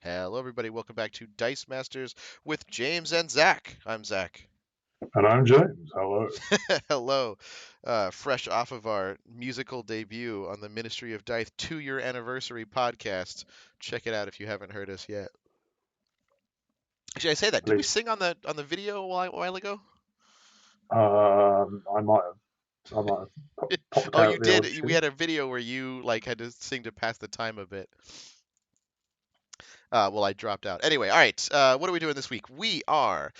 Hello, everybody. Welcome back to Dice Masters with James and Zach. I'm Zach. And I'm James. Hello. Hello. Fresh off of our musical debut on the Ministry of Dice 2-year anniversary podcast. Check it out if you haven't heard us yet. Actually, I say that. Did we Please. sing on the video a while ago? I might have, popped Oh, you out the did. odd We tune. had a video where you like had to sing to pass the time a bit. Well, I dropped out. Anyway, all right. What are we doing this week? We are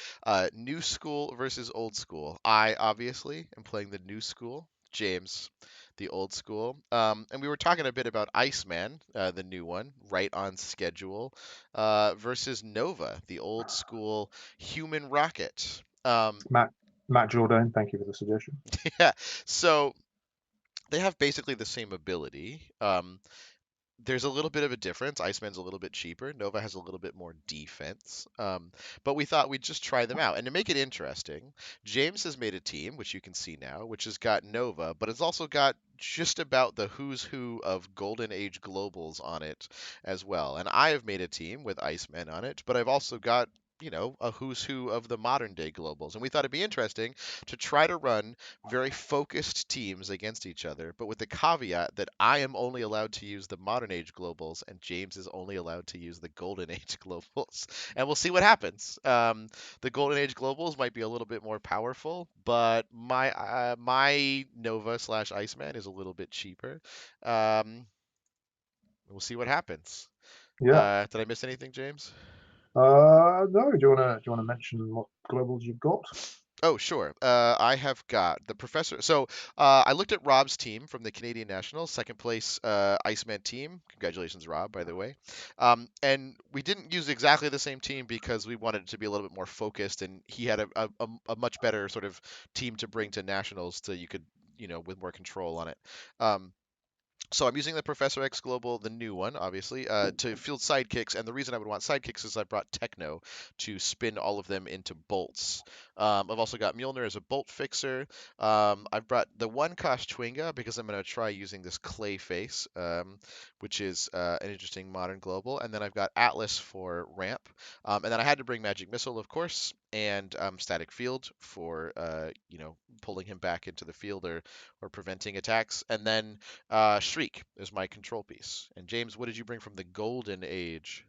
new school versus old school. I obviously am playing the new school. James, the old school. And we were talking a bit about Iceman, the new one, right on schedule, versus Nova, the old school human rocket. Matt, Matt Jordan, thank you for the suggestion. Yeah. So they have basically the same ability. There's a little bit of a difference. Iceman's a little bit cheaper. Nova has a little bit more defense. But we thought we'd just try them out. And to make it interesting, James has made a team, which you can see now, which has got Nova, but it's also got just about the who's who of Golden Age globals on it as well. And I have made a team with Iceman on it, but I've also got a who's who of the modern day globals. And we thought it'd be interesting to try to run very focused teams against each other, but with the caveat that I am only allowed to use the modern age globals and James is only allowed to use the golden age globals. And we'll see what happens. The golden age globals might be a little bit more powerful, but my Nova slash Iceman is a little bit cheaper. Um, we'll see what happens. Yeah. Did I miss anything, James? No. Do you wanna mention what globals you've got? Oh, sure. I have got the professor. So I looked at Rob's team from the Canadian Nationals, second place Iceman team. Congratulations, Rob, by the way. And we didn't use exactly the same team because we wanted it to be a little bit more focused, and he had a much better sort of team to bring to Nationals to you could, with more control on it. Um, so I'm using the Professor X Global, the new one, obviously, to field sidekicks. And the reason I would want sidekicks is I brought Techno to spin all of them into bolts. I've also got Mjolnir as a bolt fixer. I've brought the one cost Twinga because I'm going to try using this clay face, which is an interesting modern global. And then I've got Atlas for ramp. And then I had to bring Magic Missile, of course, and Static Field for pulling him back into the field or preventing attacks. And then Shriek is my control piece. And James, what did you bring from the Golden Age?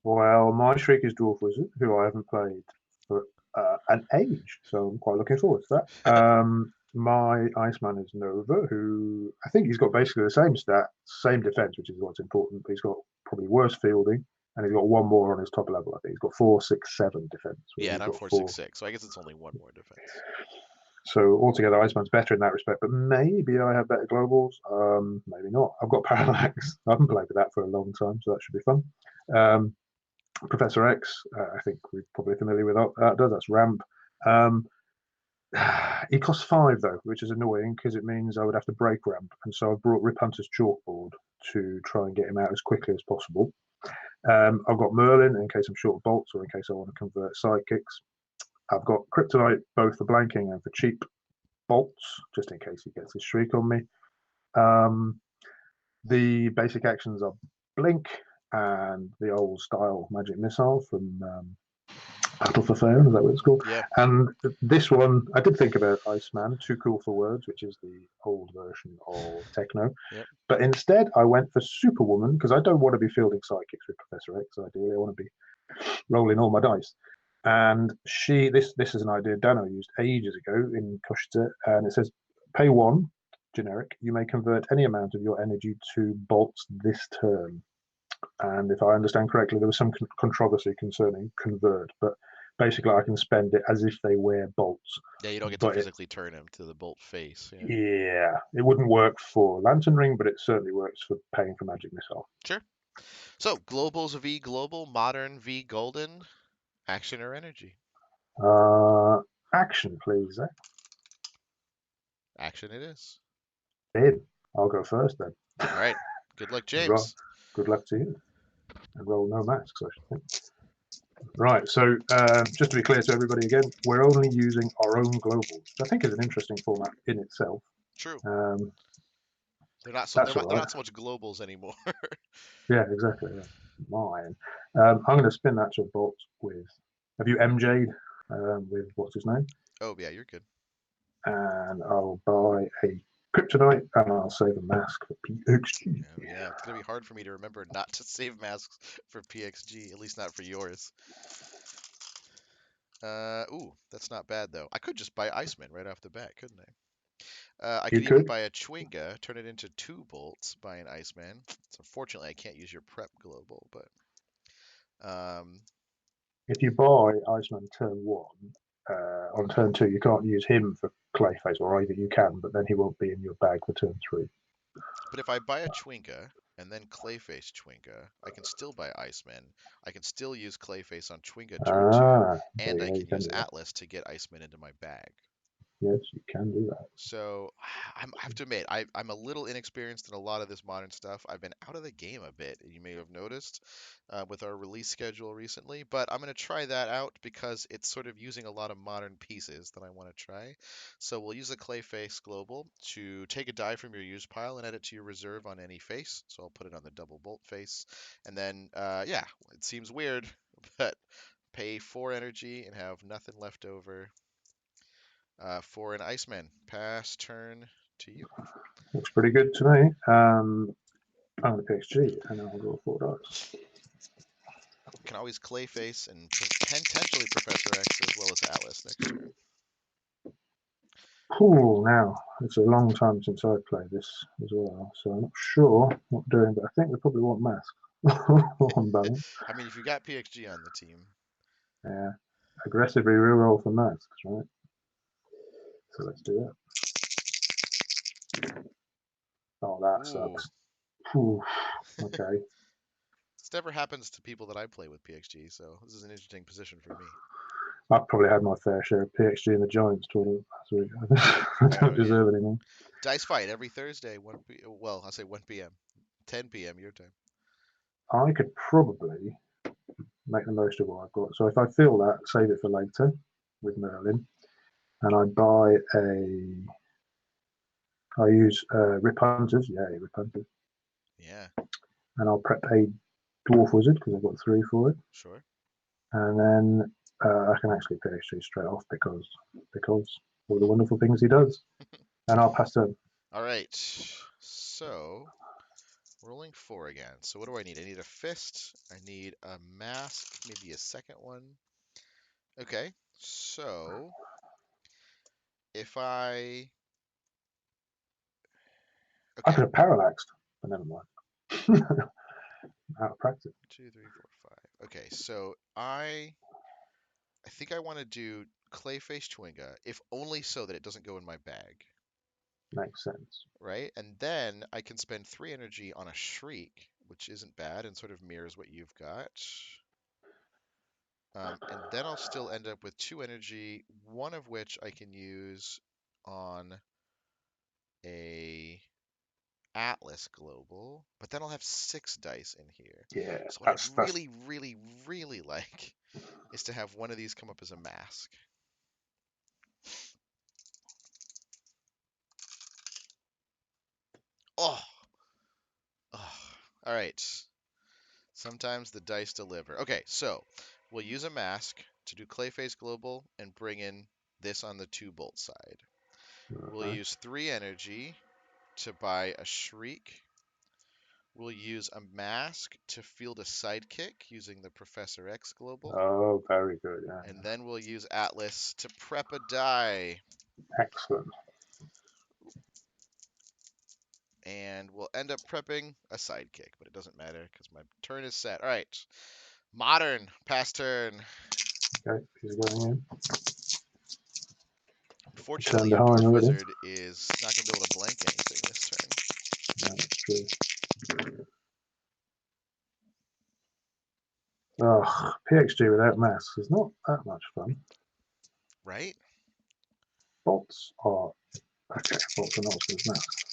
Well, my Shriek is Dwarf Wizard, who I haven't played for an age, so I'm quite looking forward to that. My Iceman is Nova, who I think he's got basically the same stat, same defense, which is what's important, but he's got probably worse fielding, and he's got one more on his top level. I think he's got 4, 6, 7 defense, whereas Yeah, he's and I'm got 4. 466, so I guess it's only one more defense. So altogether, Iceman's better in that respect, but maybe I have better globals. Maybe not. I've got Parallax. I haven't played with that for a long time, so that should be fun. Um, Professor X, I think we're probably familiar with that. Does that's ramp. Um, he costs 5 though, which is annoying because it means I would have to break ramp, and so I brought Rip Hunter's chalkboard to try and get him out as quickly as possible. I've got Merlin in case I'm short of bolts or in case I want to convert sidekicks. I've got Kryptonite both for blanking and for cheap bolts, just in case he gets his shriek on me. Um, the basic actions are blink and the old style magic missile from Battle for Fair, is that what it's called? Yeah. And this one, I did think about Iceman, Too Cool for Words, which is the old version of Techno. Yep. But instead, I went for Superwoman because I don't want to be fielding sidekicks with Professor X. Ideally, I want to be rolling all my dice. And this is an idea Dano used ages ago in Koshita, and it says, pay 1, generic. You may convert any amount of your energy to bolts this turn. And if I understand correctly, there was some controversy concerning convert, but basically I can spend it as if they were bolts. Yeah, you don't get to But physically turn him to the bolt face. Yeah. yeah, it wouldn't work for Lantern Ring, but it certainly works for paying for Magic Missile. Sure. So, globals v global, modern v golden, action or energy? Uh, Action, please. Action it is. In. I'll go first then. All right. Good luck, Roll. James. Good luck to you. And roll no masks, I should think. Right, so just to be clear to everybody again, we're only using our own globals, which I think is an interesting format in itself. True. Um, They're not so they're that's all not, they're right. not so much globals anymore. Yeah, exactly. Yeah. Mine. I'm going to spin that to a bolt with. Have you MJ'd with what's his name? Oh yeah, you're good. And I'll buy a kryptonite and I'll save a mask for PXG. Oh yeah, it's gonna be hard for me to remember not to save masks for PXG, at least not for yours. Ooh, that's not bad though. I could just buy Iceman right off the bat, couldn't I? I You could even could, buy a Chwinga, turn it into two bolts, buy an Iceman. So unfortunately, I can't use your prep global, but um, if you buy Iceman turn one, on turn two, you can't use him for Clayface, or either you can, but then he won't be in your bag for turn three. but if I buy a Chwinga and then Clayface Chwinga, I can still buy Iceman. I can still use Clayface on Chwinga turn two, There and you I go. You can can use do that. Atlas to get Iceman into my bag. Yes, you can do that. So I have to admit, I'm a little inexperienced in a lot of this modern stuff. I've been out of the game a bit, you may have noticed, with our release schedule recently. But I'm going to try that out because it's sort of using a lot of modern pieces that I want to try. So we'll use a Clayface Global to take a die from your use pile and add it to your reserve on any face. So I'll put it on the double bolt face. And then, yeah, it seems weird, but pay 4 energy and have nothing left over for an Iceman. Pass turn to you. Looks pretty good to me. I'm the PXG, and I'll go 4 dice. Can always Clayface and potentially Professor X as well as Atlas next turn. Cool. Now it's a long time since I've played this as well, so I'm not sure what I'm doing, but I think they probably want masks on balance. I mean, if you got PXG on the team, Yeah, aggressively reroll for masks, right? So let's do that. Oh, that ooh, sucks. Whew. Okay. this never happens to people that I play with PXG, so this is an interesting position for me. I've probably had my fair share of PXG in the Giants tournament last week. I Oh don't yeah, deserve any more. Dice Fight every Thursday, 1 p. Well, I'll say 1 p.m., 10 p.m. your time. I could probably make the most of what I've got. So if I feel that, save it for later with Merlin, and I buy a. I use Rip Hunters, yeah, Rip Hunters, Yeah, and I'll prep a Dwarf Wizard because I've got 3 for it, sure. and then I can actually PXG straight off because all the wonderful things he does, and I'll pass turn. All right, so rolling 4 again. So what do I need? I need a fist. I need a mask, maybe a second one. Okay, so if I I okay, could have parallaxed, but never mind. Out of practice. two, three, four, five. Okay, so I think I want to do Clayface Chewinga, if only so that it doesn't go in my bag, Makes sense. right? And then I can spend 3 energy on a Shriek, which isn't bad and sort of mirrors what you've got. And then I'll still end up with 2 energy, one of which I can use on a Atlas Global, but then I'll have 6 dice in here. Yeah, So what I'd that's really, really, really like is to have one of these come up as a mask. Oh, oh. All right. Sometimes the dice deliver. Okay, so we'll use a mask to do Clayface Global and bring in this on the 2 bolt side. We'll right. use 3 energy to buy a Shriek. We'll use a mask to field a sidekick using the Professor X Global. Oh, very good. Yeah, And then we'll use Atlas to prep a die. excellent. And we'll end up prepping a sidekick, but it doesn't matter because my turn is set. All right. Modern, past turn. Okay, he's going in. Turn Unfortunately, your behind Dwarf already. Wizard is not going to be able to blank anything this turn. Yeah, that's true. Oh, PXG without masks is not that much fun. Right? Bolts are okay. Bolts are not as masks.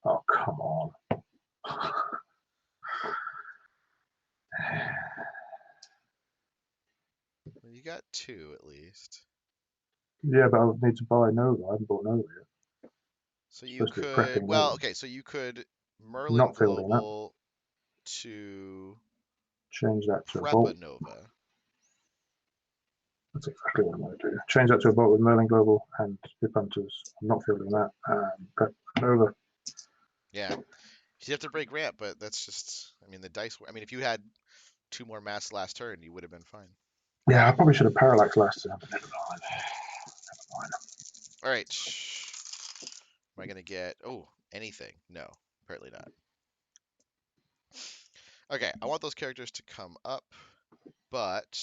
Oh, come on. Well, you got 2 at least. Yeah, but I would need to buy Nova. I haven't bought Nova yet. So you Supposed to be could, prepping well, Nova. okay, so you could Merlin Not fielding that. Global to. Change that to a bolt. Prepanova. That's exactly what I'm going to do. Change that to a bolt with Merlin Global and Hip Hunters. I'm not fielding that. And prep over. Yeah. You have to break ramp, but that's just. I mean, the dice. I mean, if you had two more masks last turn, you would have been fine. Yeah, I probably should have parallax last turn, but never mind. Never mind. All right. Am I gonna get? Oh, anything? No, apparently not. Okay, I want those characters to come up, but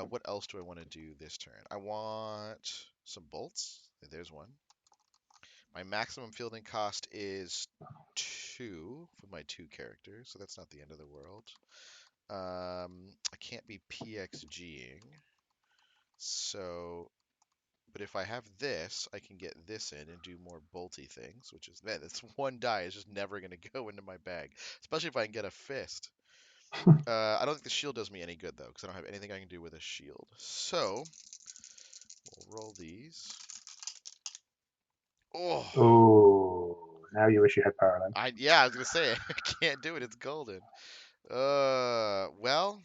what else do I want to do this turn? I want some bolts. There's one. My maximum fielding cost is 2 for my 2 characters, so that's not the end of the world. I can't be PXGing, so but if I have this, I can get this in and do more bolty things, which is, man, that's one die. It's just never going to go into my bag, especially if I can get a fist. I don't think the shield does me any good, though, because I don't have anything I can do with a shield. So, we'll roll these. Oh, Oh, now you wish you had parallax. yeah, I was going to say, I can't do it. It's golden. Well,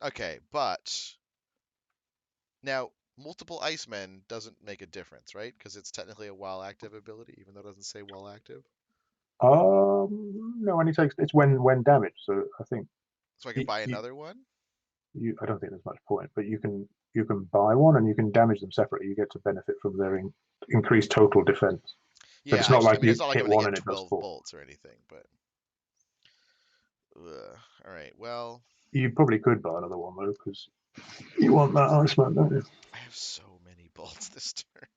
okay, but now multiple Icemen doesn't make a difference, right? Because it's technically a while active ability, even though it doesn't say while active. No, only takes it's when damaged. So I think So I can you, buy you, another one? I don't think there's much point, but you can buy one and you can damage them separately. You get to benefit from their increased total defense. But Yeah, it's not I like mean, it's you not like I'm hit gonna one get and it does 12 four. bolts or anything, but all right. Well, You probably could buy another one though, because you want that Iceman, don't you? I have so many bolts this turn.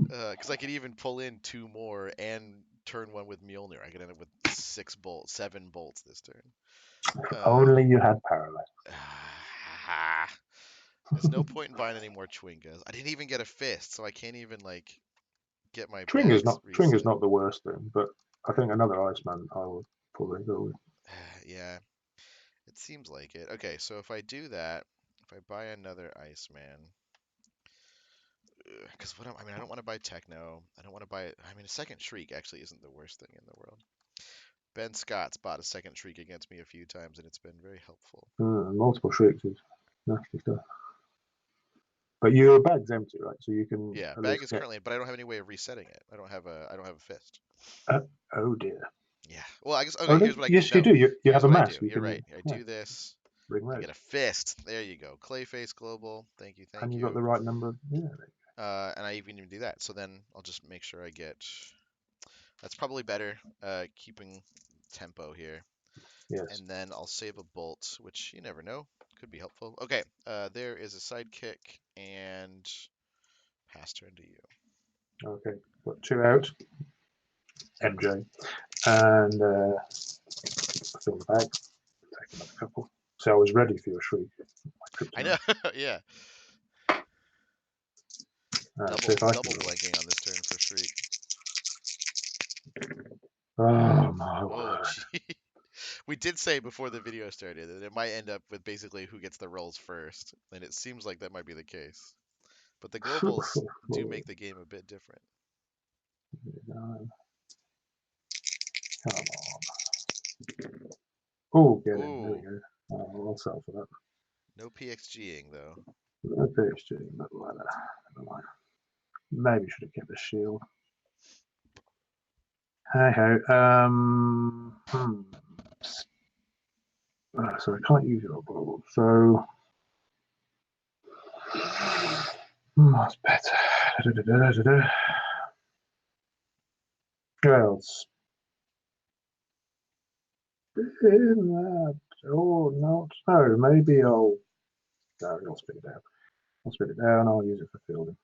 Because I could even pull in 2 more and turn one with Mjolnir. I could end up with 6 bolts, 7 bolts this turn. If Uh, only you had parallax. there's no point in buying any more Chwingas. I didn't even get a fist, so I can't even like get my bags Twinger's reset. not the worst thing, but I think another Iceman I would probably go with. Yeah, it seems like it. Okay, so if I do that, if I buy another Iceman, because I mean, I don't want to buy Techno. I don't want to buy. I mean, a second Shriek actually isn't the worst thing in the world. Ben Scott's bought a second Shriek against me a few times, and it's been very helpful. Multiple shrieks is nasty stuff. But your bag's empty, right? So you can Yeah, at bag least is get. currently, but I don't have any way of resetting it. I don't have a fist. Uh, oh dear. Yeah. Well, I guess Oh okay. no, Here's what I yes, you no. do. You Here's have a what I mask. do. You You're can right. I yeah do this. ring I red, get a fist. There you go. Clayface Global. Thank you. and Thank you got you. the right number. Yeah. And I even do that. So then I'll just make sure I get. That's probably better. Keeping tempo here. Yes. And then I'll save a bolt, which you never know. Could be helpful. Okay, there is a sidekick, and pass turn to you. Okay. Got two out. MJ and fill the bag. Take another couple. So I was ready for your shriek. My I know, kryptonite. yeah. See Double if I can double roll. blanking on this turn for Shriek. Oh my Oh, word. gee. We did say before the video started that it might end up with basically who gets the rolls first, and it seems like that might be the case. But the globals do make the game a bit different. Come on. Oh, get in. There we Ooh, go. I'll settle for that. no PXGing though. No PSG, never mind. Never mind. Maybe should have kept the shield. Hey ho. So I can't use your ball. So that's better. Da-da-da-da-da-da. Well, spin that. Oh, not so. Maybe I'll. No, I'll spin it down. I'll spin it down. I'll use it for fielding.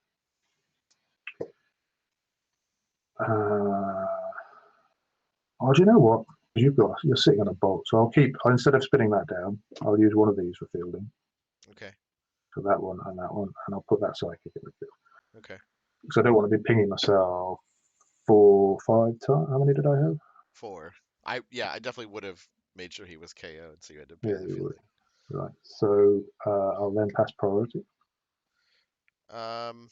Uh, oh, do you know what? You're sitting on a bolt, so I'll keep instead of spinning that down, I'll use one of these for fielding. Okay, So that one, and I'll put that sidekick in the field. okay. Because I don't want to be pinging myself 4, 5 times. How many did I have? 4. I definitely would have made sure he was KO'd, so you had to pay Yeah, the you would. fielding. Right. So I'll then pass priority. Um,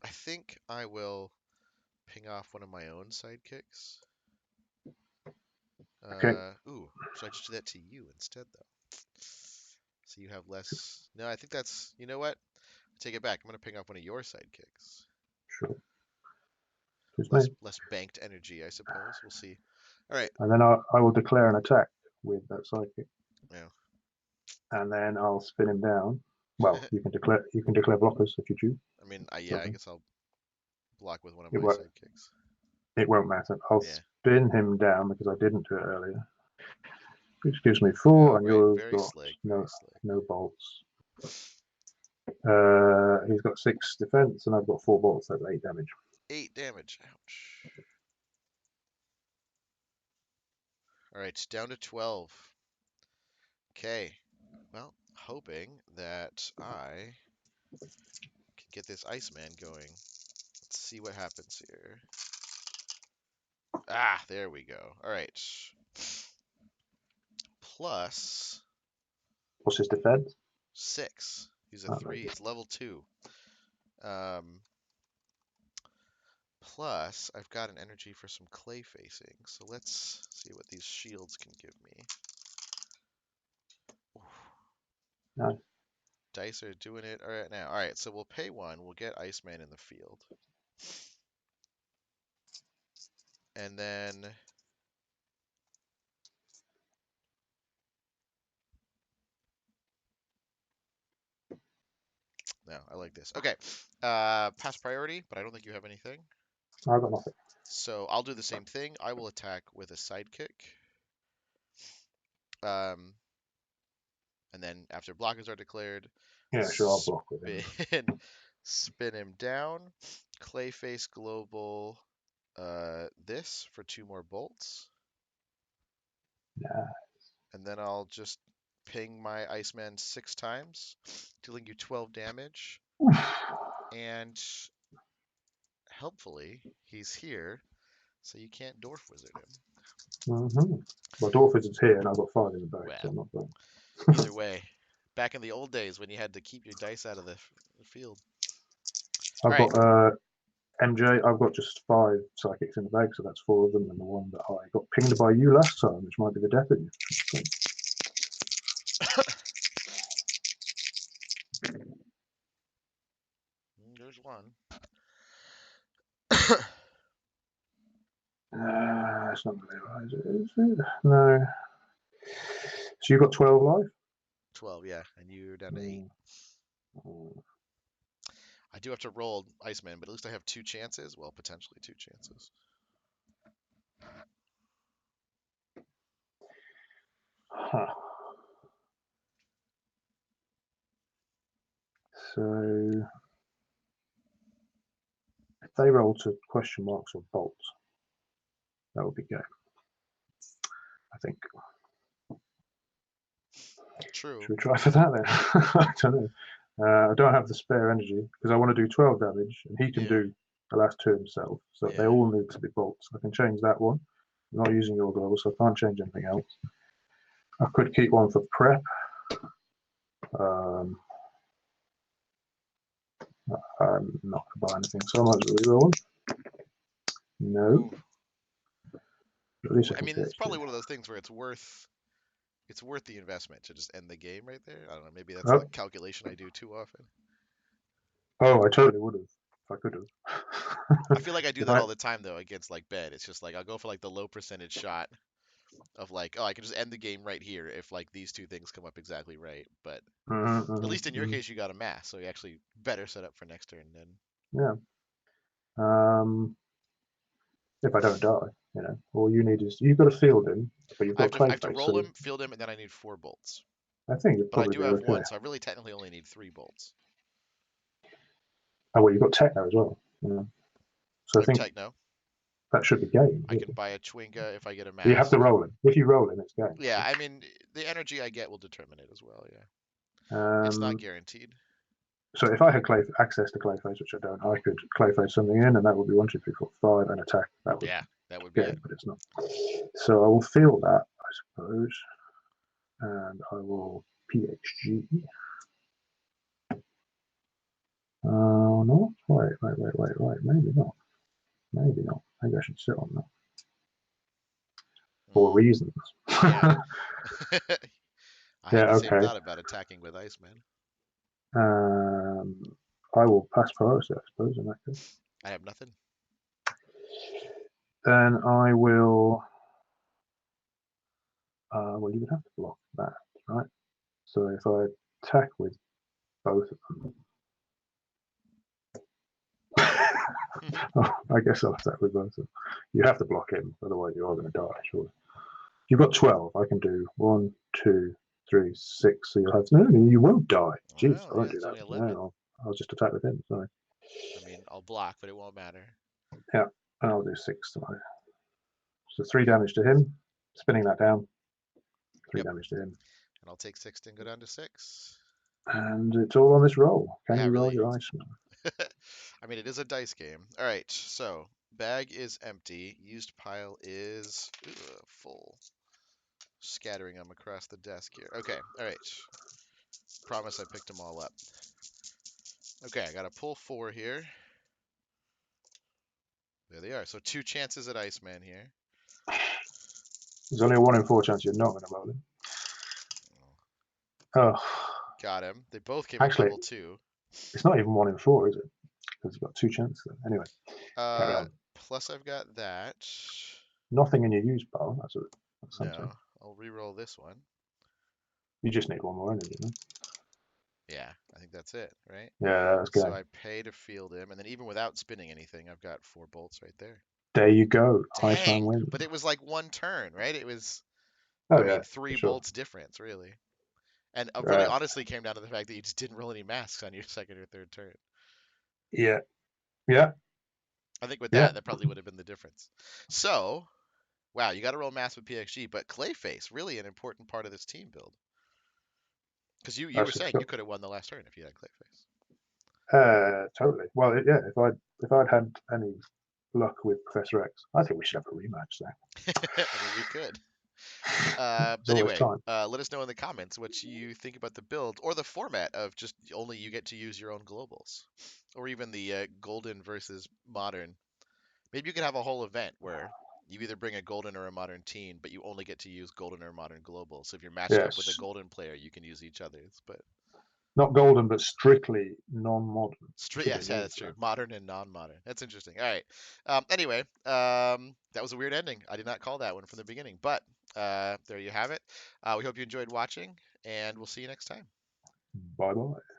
I think I will ping off one of my own sidekicks. Okay. Ooh, should I just do that to you instead, though? So you have less. No, I think that's. You know what? Take it back. I'm gonna ping up one of your sidekicks. Sure. Just me. Less banked energy, I suppose. We'll see. All right. And then I will declare an attack with that psychic, Yeah. and then I'll spin him down. Well, you can declare blockers if you choose. I mean, yeah. I So guess I'll block with one of it my won't sidekicks. it won't matter. I'll Yeah. spin him down because I didn't do it earlier, which gives me four, Oh, and right. yours Very got slick. Very no slick. no bolts. He's got 6 defense, and I've got 4 bolts. That's 8 damage. 8 damage. Ouch. All right. Down to 12. Okay. Well, hoping that I can get this Iceman going. Let's see what happens here. Ah, there we go. All right. Plus What's his defense? 6. He's a Oh, very 3. good. It's level 2. Um, Plus, I've got an energy for some clay facing. So let's see what these shields can give me. Oof. Nice. Dice are doing it all right now. All right, so we'll pay 1. We'll get Iceman in the field. And then no, I like this. Okay. Pass priority, but I don't think you have anything. I've got nothing. So I'll do the same thing. I will attack with a sidekick. Um, and then after blockers are declared, Yeah, sure. I'll block with him. spin spin him down. Clayface global this for 2 more bolts. Yeah. And then I'll just ping my Iceman 6 times, dealing you 12 damage. And helpfully, he's here, so you can't Dwarf Wizard him. Mm-hmm. Well, Dwarf is here, and I've got 5 in the bag, so Well, I'm not going. either way, back in the old days when you had to keep your dice out of the field. All I've right. got MJ. I've got just 5 psychics in the bag, so that's 4 of them, and the one that I got pinged by you last time, which might be the death of you. There's one. It's not going to realise it, is it? No. So you've got 12 life? 12, yeah, and you're down to 8. Mm. Mm. I do have to roll Iceman, but at least I have 2 chances. Well, potentially 2 chances. Huh. So if they roll to question marks or bolts, that would be good, I think. True. Should we try for that then? I don't know. I don't have the spare energy because I want to do 12 damage, and he can Yeah. do the last 2 himself. So they Yeah. all need to be bolts. I can change that one. I'm not using your global, so I can't change anything else. I could keep one for prep. Um, I'm not going to buy anything, so I might as well reroll. No, Ooh. at least Ooh. I I can mean, it's PhD. probably one of those things where it's worth the investment to just end the game right there. I don't know. Maybe that's the Oh, calculation I do too often. oh, I totally would have if I could have. I feel like I do if that I, all the time though against like bed. It's just like I'll go for like the low percentage shot of like, oh, I can just end the game right here if like these 2 things come up exactly right. But at least in your case, you got a mass, so you actually better set up for next turn then. yeah. Um, if I don't die, all you need is you've got to field him, but you've I got have to I have to Clayface, roll so him, field him, and then I need 4 bolts. I think you'll But I probably do be have okay. 1, so I really technically only need 3 bolts. Oh well, you've got Techno as well. So I I have think techno. that should be game. I can Really. buy a Chwinga if I get a But you have mass. to roll him. If you roll him, it's game. Yeah, I mean the energy I get will determine it as well. Yeah, it's not Um, guaranteed. so if I had access to Clayface, which I don't, I could Clayface something in, and that would be 1, 2, 3, 4, 5, and attack. That would Yeah, that would be it. game, but it's not. So I will field that, I suppose, and I will PHG. Oh no! Wait. Maybe not. Maybe not. Maybe I should sit on that. for Mm, reasons. yeah. I had Yeah, the same okay. thought about attacking with Iceman. Um, I will pass priority, I suppose, in that case. I have nothing. Then I will. Well, you would have to block that, right? So if I attack with both of them, I guess I'll attack with both of them. You have to block him, otherwise you are going to die, surely. You've got 12. I can do one, two, three, six. So you'll have. No, you won't die. Jeez, I Well, won't yeah, do it's that. only 11. No, I'll just attack with him. Sorry. I mean, I'll block, but it won't matter. Yeah, and I'll do six tonight. So 3 damage to him. Spinning that down. Three Yep. damage to him. And I'll take 6 and go down to 6. And it's all on this roll. Can Yeah, you roll really. your Iceman? I mean, it is a dice game. All right, so bag is empty. Used pile is full. Scattering them across the desk here. Okay, all right. Promise I picked them all up. Okay, I got to pull 4 here. There they are. So 2 chances at Iceman here. There's only a 1 in 4 chance you're not going to roll him. Oh, Got him. They both came at actually, level 2. it's not even 1 in 4, is it? Because you've got 2 chances. Anyway, carry on. Plus I've got that. Nothing in your use pile. That's something. No, I'll re-roll this one. You just need one more energy. No? Yeah, I think that's it, right? Yeah, that's So good. I pay to field him, and then even without spinning anything, I've got 4 bolts right there. There you go. Iceman Dang! wins. But it was like one turn, right? It was, Oh I yeah, mean, for 3 sure. bolts difference, really. And really, Uh, honestly, came down to the fact that you just didn't roll any masks on your second or third turn. yeah, yeah, I think with yeah. that probably would have been the difference. So, wow, you got to roll mass with PXG, but Clayface, really an important part of this team build. Because you were That's for saying you sure. could have won the last turn if you had Clayface. Totally. Well, yeah. If I'd had any luck with Professor X, I think we should have a rematch, Zach. I mean, we could. There's always Anyway, time. let us know in the comments what you think about the build or the format of just only you get to use your own globals, or even the golden versus modern. Maybe you could have a whole event where you either bring a golden or a modern team, but you only get to use golden or modern globals. So if you're matched up with a Yes, golden player, you can use each other's. But not golden, but strictly non-modern. Should be yes, yeah, me. that's true. So. Modern and non-modern. That's interesting. All right. Anyway, that was a weird ending. I did not call that one from the beginning, but there you have it. We hope you enjoyed watching, and we'll see you next time. Bye bye.